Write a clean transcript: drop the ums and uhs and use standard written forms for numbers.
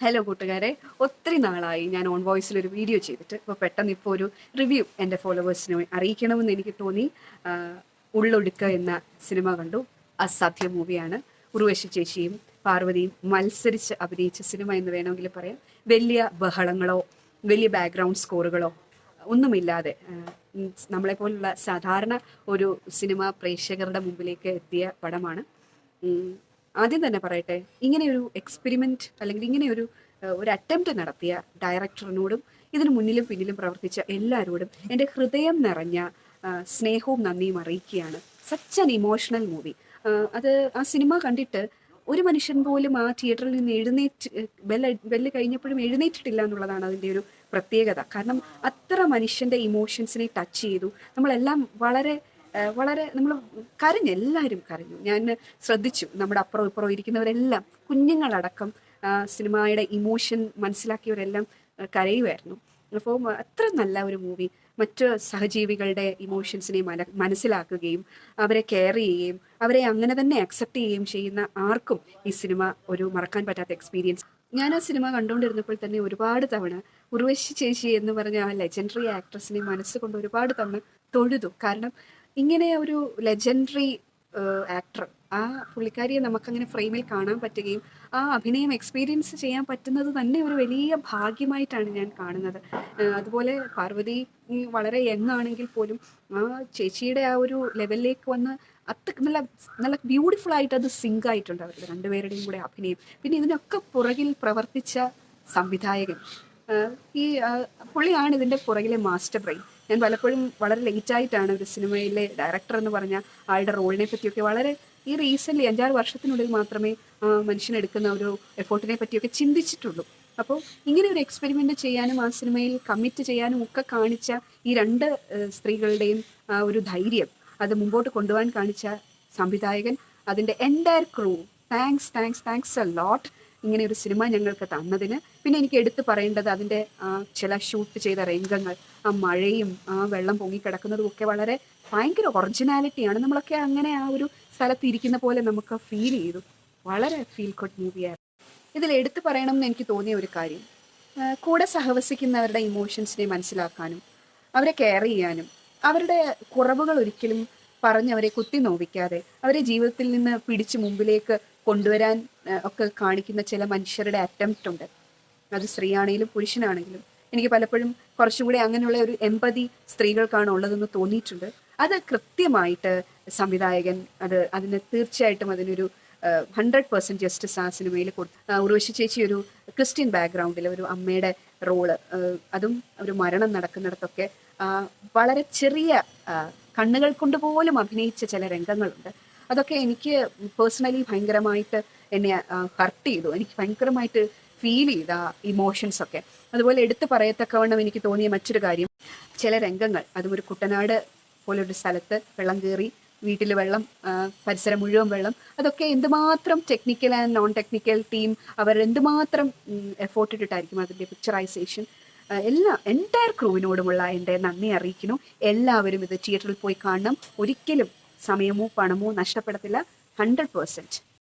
Hello കൂട്ടുകാരെ, ഒത്തിരി നാളായി ഞാൻ ഓൺ വോയിസിൽ ഒരു വീഡിയോ ചെയ്തിട്ട്. ഇപ്പോൾ പെട്ടെന്ന് ഇപ്പോൾ ഒരു റിവ്യൂ എൻ്റെ ഫോളോവേഴ്സിനെ അറിയിക്കണമെന്ന് എനിക്ക് തോന്നി. ഉള്ളൊടുക്ക എന്ന സിനിമ കണ്ടു. അസാധ്യ മൂവിയാണ്. ഉർവശി ചേച്ചിയും പാർവതിയും മത്സരിച്ച് അഭിനയിച്ച സിനിമ എന്ന് വേണമെങ്കിൽ പറയാം. വലിയ ബഹളങ്ങളോ വലിയ ബാക്ക്ഗ്രൗണ്ട് സ്കോറുകളോ ഒന്നുമില്ലാതെ നമ്മളെപ്പോലുള്ള സാധാരണ ഒരു സിനിമ പ്രേക്ഷകരുടെ മുമ്പിലേക്ക് എത്തിയ പടമാണ്. ആദ്യം തന്നെ പറയട്ടെ, ഇങ്ങനെ ഒരു എക്സ്പെരിമെന്റ് അല്ലെങ്കിൽ ഇങ്ങനെ ഒരു അറ്റംപ്റ്റ് നടത്തിയ ഡയറക്ടറിനോടും ഇതിനു മുന്നിലും പിന്നിലും പ്രവർത്തിച്ച എല്ലാവരോടും എൻ്റെ ഹൃദയം നിറഞ്ഞ സ്നേഹവും നന്ദിയും അറിയിക്കുകയാണ്. Such an emotional movie. അത് ആ സിനിമ കണ്ടിട്ട് ഒരു മനുഷ്യൻ പോലും ആ തിയേറ്ററിൽ നിന്ന് ബെല്ല് കഴിഞ്ഞപ്പോഴും എഴുന്നേറ്റിട്ടില്ല എന്നുള്ളതാണ് അതിൻ്റെ ഒരു പ്രത്യേകത. കാരണം അത്ര മനുഷ്യൻ്റെ ഇമോഷൻസിനെ ടച്ച് ചെയ്തു. നമ്മളെല്ലാം വളരെ വളരെ നമ്മൾ കരഞ്ഞു, എല്ലാവരും കരഞ്ഞു. ഞാൻ ശ്രദ്ധിച്ചു, നമ്മുടെ അപ്പുറം ഇപ്പുറം ഇരിക്കുന്നവരെല്ലാം, കുഞ്ഞുങ്ങളടക്കം സിനിമയുടെ ഇമോഷൻ മനസ്സിലാക്കിയവരെല്ലാം കരയുമായിരുന്നു. അപ്പോൾ അത്ര നല്ല ഒരു മൂവി. മറ്റ് സഹജീവികളുടെ ഇമോഷൻസിനെ മനസ്സിലാക്കുകയും അവരെ കെയർ ചെയ്യുകയും അവരെ അങ്ങനെ തന്നെ അക്സെപ്റ്റ് ചെയ്യുകയും ചെയ്യുന്ന ആർക്കും ഈ സിനിമ ഒരു മറക്കാൻ പറ്റാത്ത എക്സ്പീരിയൻസ്. ഞാൻ ആ സിനിമ കണ്ടുകൊണ്ടിരുന്നപ്പോൾ തന്നെ ഒരുപാട് തവണ ഉർവശി ചേച്ചി എന്ന് പറഞ്ഞ ആ ലെജൻഡറി ആക്ട്രസിനെ മനസ്സുകൊണ്ട് ഒരുപാട് തവണ തൊഴുതു. കാരണം ഇങ്ങനെ ഒരു ലെജൻഡറി ആക്ടർ, ആ പുള്ളിക്കാരിയെ നമുക്കങ്ങനെ ഫ്രെയിമിൽ കാണാൻ പറ്റുകയും ആ അഭിനയം എക്സ്പീരിയൻസ് ചെയ്യാൻ പറ്റുന്നത് തന്നെ ഒരു വലിയ ഭാഗ്യമായിട്ടാണ് ഞാൻ കാണുന്നത്. അതുപോലെ പാർവതി വളരെ യങ് ആണെങ്കിൽ പോലും ആ ചേച്ചിയുടെ ആ ഒരു ലെവലിലേക്ക് വന്ന് നല്ല നല്ല ബ്യൂട്ടിഫുൾ ആയിട്ട് അത് സിങ്ക് ആയിട്ടുണ്ട് അവരുടെ രണ്ടുപേരുടെയും കൂടെ അഭിനയം. പിന്നെ ഇതിനൊക്കെ പുറകിൽ പ്രവർത്തിച്ച സംവിധായകൻ, ഈ പുള്ളിയാണ് ഇതിൻ്റെ പുറകിലെ മാസ്റ്റർ ബ്രെയിൻ. ഞാൻ പലപ്പോഴും വളരെ ലേറ്റായിട്ടാണ് ഒരു സിനിമയിലെ ഡയറക്ടർ എന്ന് പറഞ്ഞ ആളുടെ റോളിനെ പറ്റിയൊക്കെ വളരെ ഈ റീസെൻ്റ്ലി 5-6 വർഷത്തിനുള്ളിൽ മാത്രമേ മനുഷ്യനെടുക്കുന്ന ഒരു എഫോർട്ടിനെ പറ്റിയൊക്കെ ചിന്തിച്ചിട്ടുള്ളൂ. അപ്പോൾ ഇങ്ങനെ ഒരു എക്സ്പെരിമെൻ്റ് ചെയ്യാനും ആ സിനിമയിൽ കമ്മിറ്റ് ചെയ്യാനും ഒക്കെ കാണിച്ച ഈ രണ്ട് സ്ത്രീകളുടെയും ഒരു ധൈര്യം, അത് മുമ്പോട്ട് കൊണ്ടുപോകാൻ കാണിച്ച സംവിധായകൻ, അതിൻ്റെ entire crew, thanks a lot ഇങ്ങനെ ഒരു സിനിമ ഞങ്ങൾക്ക് തന്നതിന്. പിന്നെ എനിക്ക് എടുത്തു പറയേണ്ടത് അതിൻ്റെ ചില ഷൂട്ട് ചെയ്ത രംഗങ്ങൾ, ആ മഴയും ആ വെള്ളം പൊങ്ങിക്കിടക്കുന്നതും ഒക്കെ വളരെ ഭയങ്കര ഒറിജിനാലിറ്റിയാണ്. നമ്മളൊക്കെ അങ്ങനെ ആ ഒരു സ്ഥലത്ത് ഇരിക്കുന്ന പോലെ നമുക്ക് ഫീൽ ചെയ്തു. വളരെ ഫീൽ ഗുഡ് മൂവിയായിരുന്നു. ഇതിൽ എടുത്തു പറയണമെന്ന് എനിക്ക് തോന്നിയ ഒരു കാര്യം, കൂടെ സഹവസിക്കുന്നവരുടെ ഇമോഷൻസിനെ മനസ്സിലാക്കാനും അവരെ കെയർ ചെയ്യാനും അവരുടെ കുറവുകൾ ഒരിക്കലും പറഞ്ഞവരെ കുത്തി നോവിക്കാതെ അവരെ ജീവിതത്തിൽ നിന്ന് പിടിച്ച് മുമ്പിലേക്ക് കൊണ്ടുവരാൻ ഒക്കെ കാണിക്കുന്ന ചില മനുഷ്യരുടെ അറ്റംപ്റ്റ് ഉണ്ട്. അത് സ്ത്രീയാണെങ്കിലും പുരുഷനാണെങ്കിലും. എനിക്ക് പലപ്പോഴും കുറച്ചും കൂടി അങ്ങനെയുള്ള ഒരു എമ്പതി സ്ത്രീകൾക്കാണ് ഉള്ളതെന്ന് തോന്നിയിട്ടുണ്ട്. അത് കൃത്യമായിട്ട് സംവിധായകൻ അതിന് തീർച്ചയായിട്ടും അതിനൊരു 100% ജസ്റ്റിസ് ആ സിനിമയിൽ കൊടുത്തു. ഉർവശി ചേച്ചി ഒരു ക്രിസ്ത്യൻ ബാക്ക്ഗ്രൗണ്ടിൽ ഒരു അമ്മയുടെ റോള്, അതും ഒരു മരണം നടക്കുന്നിടത്തൊക്കെ വളരെ ചെറിയ കണ്ണുകൾ കൊണ്ട് പോലും അഭിനയിച്ച ചില രംഗങ്ങളുണ്ട്. അതൊക്കെ എനിക്ക് പേഴ്സണലി ഭയങ്കരമായിട്ട് എന്നെ ഹർട്ട് ചെയ്തു. എനിക്ക് ഭയങ്കരമായിട്ട് ഫീൽ ചെയ്ത ഇമോഷൻസ് ഒക്കെ. അതുപോലെ എടുത്തു പറയത്തക്കവണ്ണം എനിക്ക് തോന്നിയ മറ്റൊരു കാര്യം, ചില രംഗങ്ങൾ, അതും ഒരു കുട്ടനാട് പോലൊരു സ്ഥലത്ത് വെള്ളം കയറി, വീട്ടിൽ വെള്ളം, പരിസരം മുഴുവൻ വെള്ളം, അതൊക്കെ എന്തുമാത്രം technical and non technical team അവർ എന്തുമാത്രം എഫോർട്ട് ഇട്ടിട്ടായിരിക്കും അതിൻ്റെ പിക്ചറൈസേഷൻ. എൻ്റയർ ക്രൂവിനോടുമുള്ള എൻ്റെ നന്ദി അറിയിക്കുന്നു. എല്ലാവരും ഇത് തിയേറ്ററിൽ പോയി കാണണം. ഒരിക്കലും സമയമോ പണമോ നഷ്ടപ്പെടത്തില്ല. 100%.